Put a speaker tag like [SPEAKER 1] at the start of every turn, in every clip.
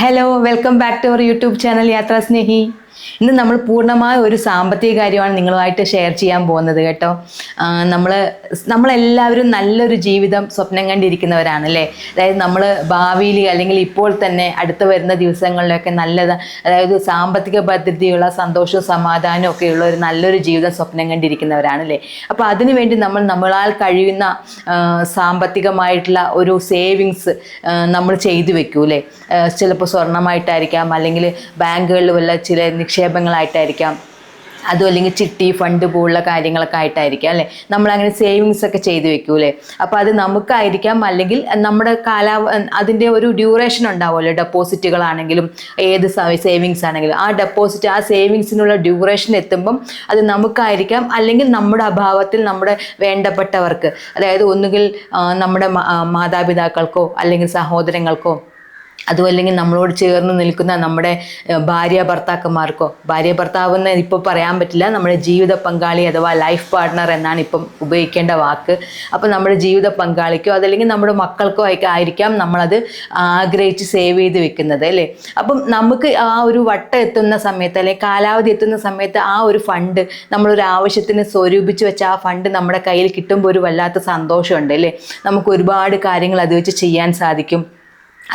[SPEAKER 1] Hello, welcome back to our YouTube channel Yathra Snehi. ഇന്ന് നമ്മൾ പൂർണ്ണമായ ഒരു സാമ്പത്തിക കാര്യമാണ് നിങ്ങളുമായിട്ട് ഷെയർ ചെയ്യാൻ പോകുന്നത് കേട്ടോ. നമ്മളെല്ലാവരും നല്ലൊരു ജീവിതം സ്വപ്നം കണ്ടിരിക്കുന്നവരാണ് അല്ലേ. അതായത് നമ്മൾ ഭാവിയിൽ അല്ലെങ്കിൽ ഇപ്പോൾ തന്നെ അടുത്ത് വരുന്ന ദിവസങ്ങളിലൊക്കെ അതായത് സാമ്പത്തിക ഭദ്രതയുള്ള സന്തോഷവും സമാധാനവും ഒക്കെയുള്ള ഒരു നല്ലൊരു ജീവിതം സ്വപ്നം കണ്ടിരിക്കുന്നവരാണ് അല്ലേ. അപ്പോൾ അതിനുവേണ്ടി നമ്മളാൽ കഴിയുന്ന സാമ്പത്തികമായിട്ടുള്ള ഒരു സേവിങ്സ് നമ്മൾ ചെയ്തു വെക്കൂ അല്ലേ. ചിലപ്പോൾ സ്വർണ്ണമായിട്ടായിരിക്കാം, അല്ലെങ്കിൽ ബാങ്കുകളിൽ വല്ല ചില നിക്ഷേപങ്ങളായിട്ടായിരിക്കാം, അതും അല്ലെങ്കിൽ ചിട്ടി ഫണ്ട് പോലുള്ള കാര്യങ്ങളൊക്കെ ആയിട്ടായിരിക്കാം അല്ലേ. നമ്മളങ്ങനെ സേവിങ്സ് ഒക്കെ ചെയ്ത് വെക്കൂലേ. അപ്പോൾ അത് നമുക്കായിരിക്കാം, അല്ലെങ്കിൽ നമ്മുടെ അതിൻ്റെ ഒരു ഡ്യൂറേഷൻ ഉണ്ടാവുമല്ലോ. ഡെപ്പോസിറ്റുകളാണെങ്കിലും ഏത് സേവിങ്സ് ആണെങ്കിലും ആ സേവിങ്സിനുള്ള ഡ്യൂറേഷൻ എത്തുമ്പം അത് നമുക്കായിരിക്കാം, അല്ലെങ്കിൽ നമ്മുടെ അഭാവത്തിൽ നമ്മുടെ വേണ്ടപ്പെട്ടവർക്ക്, അതായത് ഒന്നുകിൽ നമ്മുടെ മാതാപിതാക്കൾക്കോ അല്ലെങ്കിൽ സഹോദരങ്ങൾക്കോ, അതും അല്ലെങ്കിൽ നമ്മളോട് ചേർന്ന് നിൽക്കുന്ന നമ്മുടെ ഭാര്യ ഭർത്താവെന്ന് ഇപ്പോൾ പറയാൻ പറ്റില്ല, നമ്മുടെ ജീവിത പങ്കാളി അഥവാ ലൈഫ് പാർട്ട്ണർ എന്നാണ് ഇപ്പം ഉപയോഗിക്കേണ്ട വാക്ക്. അപ്പോൾ നമ്മുടെ ജീവിത പങ്കാളിക്കോ അതല്ലെങ്കിൽ നമ്മുടെ മക്കൾക്കോ ഒക്കെ ആയിരിക്കാം നമ്മളത് ആഗ്രഹിച്ച് സേവ് ചെയ്ത് വെക്കുന്നത് അല്ലേ. അപ്പം നമുക്ക് ആ ഒരു വട്ടം എത്തുന്ന സമയത്ത്, അല്ലെങ്കിൽ കാലാവധി എത്തുന്ന സമയത്ത് ആ ഒരു ഫണ്ട്, നമ്മളൊരു ആവശ്യത്തിന് സ്വരൂപിച്ച് വെച്ച ആ ഫണ്ട് നമ്മുടെ കയ്യിൽ കിട്ടുമ്പോൾ ഒരു വല്ലാത്ത സന്തോഷമുണ്ട് അല്ലേ. നമുക്ക് ഒരുപാട് കാര്യങ്ങൾ അത് വെച്ച് ചെയ്യാൻ സാധിക്കും.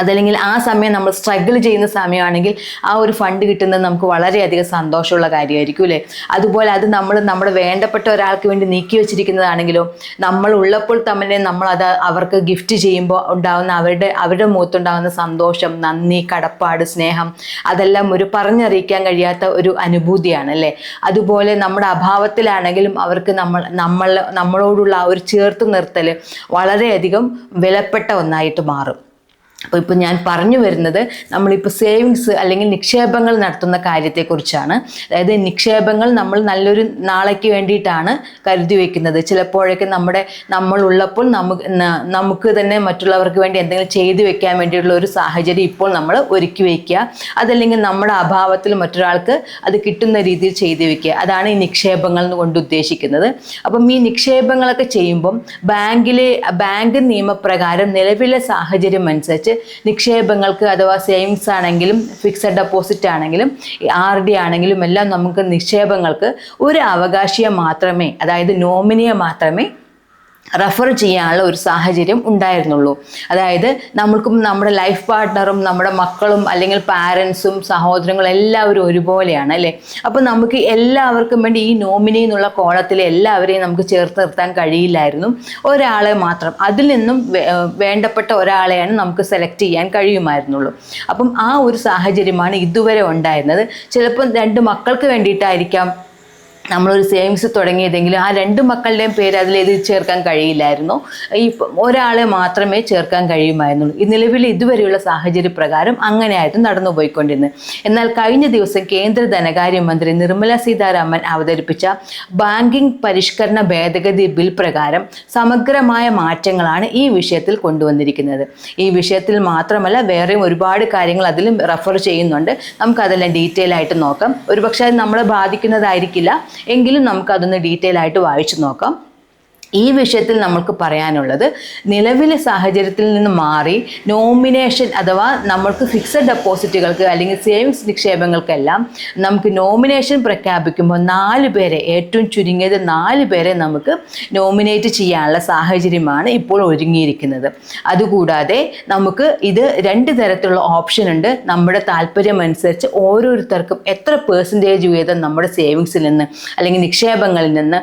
[SPEAKER 1] അതല്ലെങ്കിൽ ആ സമയം നമ്മൾ സ്ട്രഗിൾ ചെയ്യുന്ന സമയമാണെങ്കിൽ ആ ഒരു ഫണ്ട് കിട്ടുന്നത് നമുക്ക് വളരെയധികം സന്തോഷമുള്ള കാര്യമായിരിക്കും അല്ലേ. അതുപോലെ അത് നമ്മുടെ വേണ്ടപ്പെട്ട ഒരാൾക്ക് വേണ്ടി നീക്കി വെച്ചിരിക്കുന്നതാണെങ്കിലോ, നമ്മൾ ഉള്ളപ്പോൾ തന്നെ നമ്മളത് അവർക്ക് ഗിഫ്റ്റ് ചെയ്യുമ്പോൾ ഉണ്ടാകുന്ന അവരുടെ മുഖത്തുണ്ടാകുന്ന സന്തോഷം, നന്ദി, കടപ്പാട്, സ്നേഹം, അതെല്ലാം ഒരു പറഞ്ഞറിയിക്കാൻ കഴിയാത്ത ഒരു അനുഭൂതിയാണ് അല്ലേ. അതുപോലെ നമ്മുടെ അഭാവത്തിലാണെങ്കിലും അവർക്ക് നമ്മളോടുള്ള ആ ഒരു ചേർത്ത് നിർത്തൽ വളരെയധികം വിലപ്പെട്ട ഒന്നായിട്ട് മാറും. അപ്പോൾ ഇപ്പോൾ ഞാൻ പറഞ്ഞു വരുന്നത് നമ്മളിപ്പോൾ സേവിങ്സ് അല്ലെങ്കിൽ നിക്ഷേപങ്ങൾ നടത്തുന്ന കാര്യത്തെക്കുറിച്ചാണ്. അതായത് നിക്ഷേപങ്ങൾ നമ്മൾ നല്ലൊരു നാളേക്ക് വേണ്ടിയിട്ടാണ് കരുതി വയ്ക്കുന്നത്. ചിലപ്പോഴൊക്കെ നമ്മളുള്ളപ്പോൾ നമുക്ക് തന്നെ മറ്റുള്ളവർക്ക് വേണ്ടി എന്തെങ്കിലും ചെയ്തു വെക്കാൻ വേണ്ടിയിട്ടുള്ള ഒരു സാഹചര്യം ഇപ്പോൾ നമ്മൾ ഒരുക്കി വയ്ക്കുക. അതല്ലെങ്കിൽ നമ്മുടെ അഭാവത്തിൽ മറ്റൊരാൾക്ക് അത് കിട്ടുന്ന രീതിയിൽ ചെയ്തു വെക്കുക. അതാണ് ഈ നിക്ഷേപങ്ങൾ കൊണ്ട് ഉദ്ദേശിക്കുന്നത്. അപ്പം ഈ നിക്ഷേപങ്ങളൊക്കെ ചെയ്യുമ്പം ബാങ്ക് നിയമപ്രകാരം നിലവിലെ സാഹചര്യം അനുസരിച്ച് നിക്ഷേപങ്ങൾക്ക് അഥവാ സേവിങ്സ് ആണെങ്കിലും ഫിക്സഡ് ഡെപ്പോസിറ്റ് ആണെങ്കിലും RD ആണെങ്കിലും എല്ലാം നമുക്ക് നിക്ഷേപങ്ങൾക്ക് ഒരു അവകാശിയെ മാത്രമേ, അതായത് നോമിനിയെ മാത്രമേ റെഫർ ചെയ്യാനുള്ള ഒരു സാഹചര്യം ഉണ്ടായിരുന്നുള്ളൂ. അതായത് നമ്മൾക്കും നമ്മുടെ ലൈഫ് പാർട്ട്ണറും നമ്മുടെ മക്കളും അല്ലെങ്കിൽ പാരൻസും സഹോദരങ്ങളും എല്ലാവരും ഒരുപോലെയാണ് അല്ലേ. അപ്പോൾ നമുക്ക് എല്ലാവർക്കും വേണ്ടി ഈ നോമിനി എന്നുള്ള കോളത്തിൽ എല്ലാവരെയും നമുക്ക് ചേർത്ത് നിർത്താൻ കഴിയില്ലായിരുന്നു. ഒരാളെ മാത്രം, അതിൽ നിന്നും വേണ്ടപ്പെട്ട ഒരാളെയാണ് നമുക്ക് സെലക്ട് ചെയ്യാൻ കഴിയുമായിരുന്നുള്ളൂ. അപ്പം ആ ഒരു സാഹചര്യമാണ് ഇതുവരെ ഉണ്ടായിരുന്നത്. ചിലപ്പോൾ 2 മക്കൾക്ക് വേണ്ടിയിട്ടായിരിക്കാം നമ്മളൊരു സേവിങ്സ് തുടങ്ങിയതെങ്കിലും ആ 2 മക്കളുടെയും പേര് അതിലേത് ചേർക്കാൻ കഴിയില്ലായിരുന്നു. ഒരാളെ മാത്രമേ ചേർക്കാൻ കഴിയുമായിരുന്നുള്ളൂ. ഈ നിലവിൽ ഇതുവരെയുള്ള സാഹചര്യ പ്രകാരം അങ്ങനെയായിരുന്നു നടന്നു പോയിക്കൊണ്ടിരുന്നത്. എന്നാൽ കഴിഞ്ഞ ദിവസം കേന്ദ്ര ധനകാര്യമന്ത്രി നിർമ്മല സീതാരാമൻ അവതരിപ്പിച്ച ബാങ്കിംഗ് പരിഷ്കരണ ഭേദഗതി ബിൽ പ്രകാരം സമഗ്രമായ മാറ്റങ്ങളാണ് ഈ വിഷയത്തിൽ കൊണ്ടുവന്നിരിക്കുന്നത്. ഈ വിഷയത്തിൽ മാത്രമല്ല, വേറെയും ഒരുപാട് കാര്യങ്ങൾ അതിലും റെഫർ ചെയ്യുന്നുണ്ട്. നമുക്കതെല്ലാം ഡീറ്റെയിൽ ആയിട്ട് നോക്കാം. ഒരുപക്ഷെ അത് നമ്മളെ ബാധിക്കുന്നതായിരിക്കില്ല, എങ്കിലും നമുക്കതൊന്ന് ഡീറ്റെയിൽ ആയിട്ട് വായിച്ചു നോക്കാം. ഈ വിഷയത്തിൽ നമുക്ക് പറയാനുള്ളത്, നിലവിലെ സാഹചര്യത്തിൽ നിന്ന് മാറി നോമിനേഷൻ അഥവാ നമ്മൾക്ക് ഫിക്സഡ് ഡെപ്പോസിറ്റുകൾക്ക് അല്ലെങ്കിൽ സേവിങ്സ് നിക്ഷേപങ്ങൾക്കെല്ലാം നമുക്ക് നോമിനേഷൻ പ്രഖ്യാപിക്കുമ്പോൾ 4 പേരെ, ഏറ്റവും ചുരുങ്ങിയത് 4 പേരെ നമുക്ക് നോമിനേറ്റ് ചെയ്യാനുള്ള സാഹചര്യമാണ് ഇപ്പോൾ ഒരുങ്ങിയിരിക്കുന്നത്. അതുകൂടാതെ നമുക്ക് ഇത് 2 തരത്തിലുള്ള ഓപ്ഷൻ ഉണ്ട്. നമ്മുടെ താല്പര്യം അനുസരിച്ച് ഓരോരുത്തർക്കും എത്ര % വീതം നമ്മുടെ സേവിങ്സിൽ നിന്ന് അല്ലെങ്കിൽ നിക്ഷേപങ്ങളിൽ നിന്ന്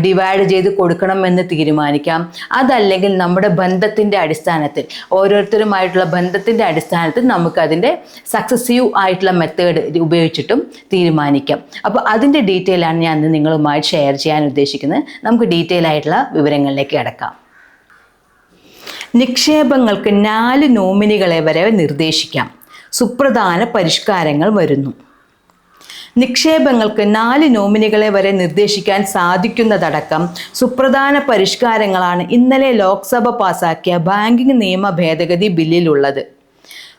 [SPEAKER 1] ഡിവൈഡ് ചെയ്ത് കൊടുക്കണമെന്ന് തീരുമാനിക്കാം. അതല്ലെങ്കിൽ നമ്മുടെ ബന്ധത്തിൻ്റെ അടിസ്ഥാനത്തിൽ, ഓരോരുത്തരുമായിട്ടുള്ള ബന്ധത്തിൻ്റെ അടിസ്ഥാനത്തിൽ നമുക്കതിൻ്റെ സക്സസീവ് ആയിട്ടുള്ള മെത്തേഡ് ഉപയോഗിച്ചിട്ടും തീരുമാനിക്കാം. അപ്പോൾ അതിൻ്റെ ഡീറ്റെയിലാണ് ഞാൻ നിങ്ങളുമായി ഷെയർ ചെയ്യാൻ ഉദ്ദേശിക്കുന്നത്. നമുക്ക് ഡീറ്റെയിൽ ആയിട്ടുള്ള വിവരങ്ങളിലേക്ക് കടക്കാം. നിക്ഷേപങ്ങൾക്ക് 4 നോമിനികളെ വരെ നിർദ്ദേശിക്കാം. സുപ്രധാന പരിഷ്കാരങ്ങൾ വരുന്നു. നിക്ഷേപങ്ങൾക്ക് 4 നോമിനികളെ വരെ നിർദ്ദേശിക്കാൻ സാധിക്കുന്നതടക്കം സുപ്രധാന പരിഷ്കാരങ്ങളാണ് ഇന്നലെ ലോക്സഭ പാസാക്കിയ ബാങ്കിംഗ് നിയമ ഭേദഗതി ബില്ലിലുള്ളത്.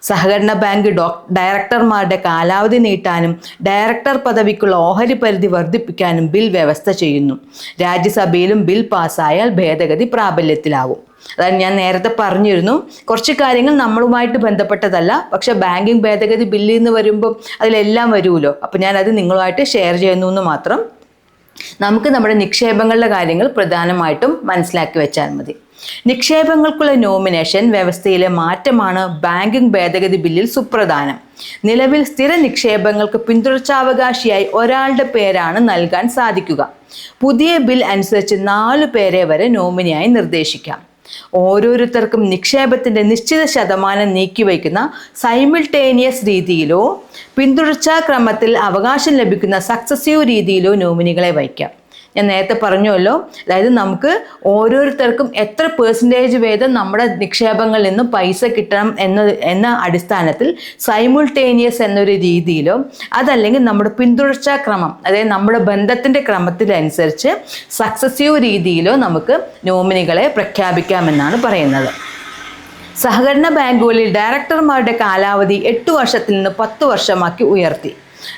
[SPEAKER 1] സഹകരണ ബാങ്ക് ഡയറക്ടർമാരുടെ കാലാവധി നീട്ടാനും ഡയറക്ടർ പദവിക്കുള്ള ഓഹരി പരിധി വർദ്ധിപ്പിക്കാനും ബിൽ വ്യവസ്ഥ ചെയ്യുന്നു. രാജ്യസഭയിലും ബിൽ പാസ്സായാൽ ഭേദഗതി പ്രാബല്യത്തിലാവും. അതായത് ഞാൻ നേരത്തെ പറഞ്ഞിരുന്നു കുറച്ച് കാര്യങ്ങൾ നമ്മളുമായിട്ട് ബന്ധപ്പെട്ടതല്ല, പക്ഷെ ബാങ്കിങ് ഭേദഗതി ബില്ലിൽ നിന്ന് വരുമ്പോൾ അതിലെല്ലാം വരുമല്ലോ. അപ്പം ഞാനത് നിങ്ങളുമായിട്ട് ഷെയർ ചെയ്യുന്നു എന്ന് മാത്രം. നമുക്ക് നമ്മുടെ നിക്ഷേപങ്ങളുടെ കാര്യങ്ങൾ പ്രധാനമായിട്ടും മനസ്സിലാക്കി വെച്ചാൽ മതി. നിക്ഷേപങ്ങൾക്കുള്ള നോമിനേഷൻ വ്യവസ്ഥയിലെ മാറ്റമാണ് ബാങ്കിംഗ് ഭേദഗതി ബില്ലിൽ സുപ്രധാനം. നിലവിൽ സ്ഥിര നിക്ഷേപങ്ങൾക്ക് പിന്തുടർച്ചാവകാശിയായി ഒരാളുടെ പേരാണ് നൽകാൻ സാധിക്കുക. പുതിയ ബിൽ അനുസരിച്ച് 4 പേരെ വരെ നോമിനിയായി നിർദ്ദേശിക്കാം. ഓരോരുത്തർക്കും നിക്ഷേപത്തിന്റെ നിശ്ചിത ശതമാനം നീക്കിവയ്ക്കുന്ന സൈമിൾട്ടേനിയസ് രീതിയിലോ പിന്തുടർച്ചാ ക്രമത്തിൽ അവകാശം ലഭിക്കുന്ന സക്സസീവ് രീതിയിലോ നോമിനികളെ വയ്ക്കാം. ഞാൻ നേരത്തെ പറഞ്ഞല്ലോ, അതായത് നമുക്ക് ഓരോരുത്തർക്കും എത്ര പെർസെൻറ്റേജ് വീതം നമ്മുടെ നിക്ഷേപങ്ങളിൽ നിന്നും പൈസ കിട്ടണം എന്ന അടിസ്ഥാനത്തിൽ സൈമിൾട്ടേനിയസ് എന്നൊരു രീതിയിലോ അതല്ലെങ്കിൽ നമ്മുടെ പിന്തുടർച്ചാ ക്രമം, അതായത് നമ്മുടെ ബന്ധത്തിൻ്റെ ക്രമത്തിനനുസരിച്ച് സക്സസീവ് രീതിയിലോ നമുക്ക് നോമിനികളെ പ്രഖ്യാപിക്കാമെന്നാണ് പറയുന്നത്. സഹകരണ ബാങ്കുകളിൽ ഡയറക്ടർമാരുടെ കാലാവധി 8 വർഷത്തിൽ നിന്ന് 10 വർഷമാക്കി ഉയർത്തി.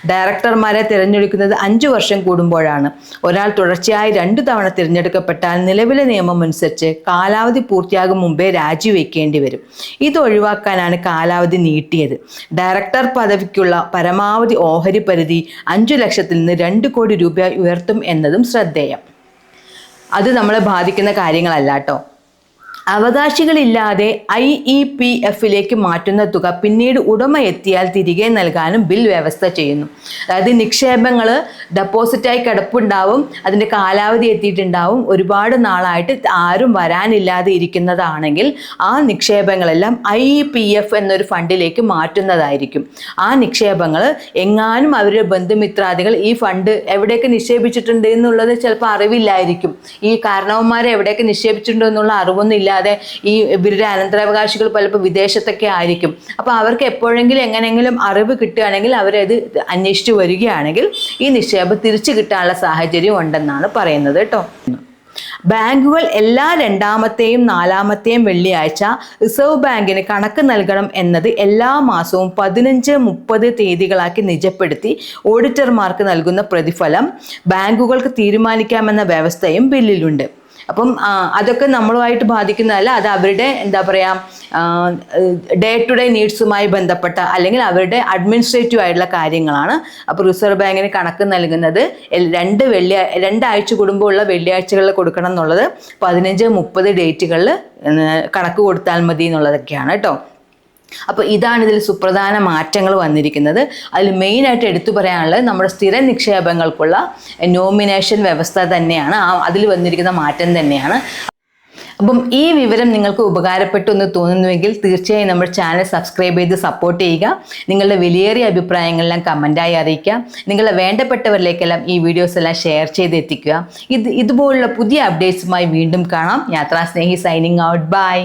[SPEAKER 1] ഡയറക്ടർമാരെ തിരഞ്ഞെടുക്കുന്നത് 5 വർഷം കൂടുമ്പോഴാണ്. ഒരാൾ തുടർച്ചയായി 2 തവണ തിരഞ്ഞെടുക്കപ്പെട്ടാൽ നിലവിലെ നിയമം അനുസരിച്ച് കാലാവധി പൂർത്തിയാകും മുമ്പേ രാജിവെക്കേണ്ടി വരും. ഇത് ഒഴിവാക്കാനാണ് കാലാവധി നീട്ടിയത്. ഡയറക്ടർ പദവിക്കുള്ള പരമാവധി ഓഹരി പരിധി 5 ലക്ഷത്തിൽ നിന്ന് 2 കോടി രൂപ ഉയർത്തും എന്നതും ശ്രദ്ധേയം. അത് നമ്മളെ ബാധിക്കുന്ന കാര്യങ്ങളല്ല കേട്ടോ. അവകാശികളില്ലാതെ IEPFലേക്ക് മാറ്റുന്ന തുക പിന്നീട് ഉടമ എത്തിയാൽ തിരികെ നൽകാനും ബിൽ വ്യവസ്ഥ ചെയ്യുന്നു. അതായത് നിക്ഷേപങ്ങൾ ഡെപ്പോസിറ്റായി കിടപ്പുണ്ടാവും, അതിൻ്റെ കാലാവധി എത്തിയിട്ടുണ്ടാവും, ഒരുപാട് നാളായിട്ട് ആരും വരാനില്ലാതെ ഇരിക്കുന്നതാണെങ്കിൽ ആ നിക്ഷേപങ്ങളെല്ലാം IEPF എന്നൊരു ഫണ്ടിലേക്ക് മാറ്റുന്നതായിരിക്കും. ആ നിക്ഷേപങ്ങൾ എങ്ങാനും അവരുടെ ബന്ധുമിത്രാദികൾ ഈ ഫണ്ട് എവിടെയൊക്കെ നിക്ഷേപിച്ചിട്ടുണ്ട് എന്നുള്ളത് ചിലപ്പോൾ അറിവില്ലായിരിക്കും. ഈ കാരണവന്മാരെ എവിടെയൊക്കെ നിക്ഷേപിച്ചിട്ടുണ്ടോ എന്നുള്ള അറിവൊന്നും ഇല്ലാതെ ഈ ഇവരുടെ അനന്തരാവകാശികൾ പലപ്പോൾ വിദേശത്തൊക്കെ ആയിരിക്കും. അപ്പോൾ അവർക്ക് എപ്പോഴെങ്കിലും എങ്ങനെയെങ്കിലും അറിവ് കിട്ടുകയാണെങ്കിൽ അവരത് അന്വേഷിച്ച് വരികയാണെങ്കിൽ ഈ നിക്ഷേപം തിരിച്ചു കിട്ടാനുള്ള സാഹചര്യം ഉണ്ടെന്നാണ് പറയുന്നത് കേട്ടോ. ബാങ്കുകൾ എല്ലാ 2ാമത്തെയും 4ാമത്തെയും വെള്ളിയാഴ്ച റിസർവ് ബാങ്കിന് കണക്ക് നൽകണം എന്നത് എല്ലാ മാസവും 15-30 തീയതികളാക്കി നിജപ്പെടുത്തി ഓഡിറ്റർമാർക്ക് നൽകുന്ന പ്രതിഫലം ബാങ്കുകൾക്ക് തീരുമാനിക്കാമെന്ന വ്യവസ്ഥയും ബില്ലിലുണ്ട്. അപ്പം അതൊക്കെ നമ്മളുമായിട്ട് ബാധിക്കുന്നതല്ല, അത് അവരുടെ ഡേ ടു ഡേ നീഡ്സുമായി ബന്ധപ്പെട്ട അല്ലെങ്കിൽ അവരുടെ അഡ്മിനിസ്ട്രേറ്റീവ് ആയിട്ടുള്ള കാര്യങ്ങളാണ്. അപ്പോൾ റിസർവ് ബാങ്കിന് കണക്ക് നൽകുന്നത് 2 ആഴ്ച കൂടുമ്പോഴുള്ള വെള്ളിയാഴ്ചകളിൽ കൊടുക്കണം എന്നുള്ളത് 15-30 ഡേറ്റുകളിൽ കണക്ക് കൊടുത്താൽ മതി എന്നുള്ളതൊക്കെയാണ് കേട്ടോ. അപ്പോൾ ഇതാണ് ഇതിൽ സുപ്രധാന മാറ്റങ്ങൾ വന്നിരിക്കുന്നത്. അതിൽ മെയിനായിട്ട് എടുത്തു പറയാനുള്ളത് നമ്മുടെ സ്ഥിര നിക്ഷേപങ്ങൾക്കുള്ള നോമിനേഷൻ വ്യവസ്ഥ തന്നെയാണ്, അതിൽ വന്നിരിക്കുന്ന മാറ്റം തന്നെയാണ്. അപ്പം ഈ വിവരം നിങ്ങൾക്ക് ഉപകാരപ്പെട്ടു എന്ന് തോന്നുന്നുവെങ്കിൽ തീർച്ചയായും നമ്മുടെ ചാനൽ സബ്സ്ക്രൈബ് ചെയ്ത് സപ്പോർട്ട് ചെയ്യുക. നിങ്ങളുടെ വിലയേറിയ അഭിപ്രായങ്ങളെല്ലാം കമൻറ്റായി അറിയിക്കുക. നിങ്ങളുടെ വേണ്ടപ്പെട്ടവരിലേക്കെല്ലാം ഈ വീഡിയോസ് എല്ലാം ഷെയർ ചെയ്ത് എത്തിക്കുക. ഇതുപോലുള്ള പുതിയ അപ്ഡേറ്റ്സുമായി വീണ്ടും കാണാം. യാത്രാസ്നേഹി സൈനിങ് ഔട്ട്. ബൈ.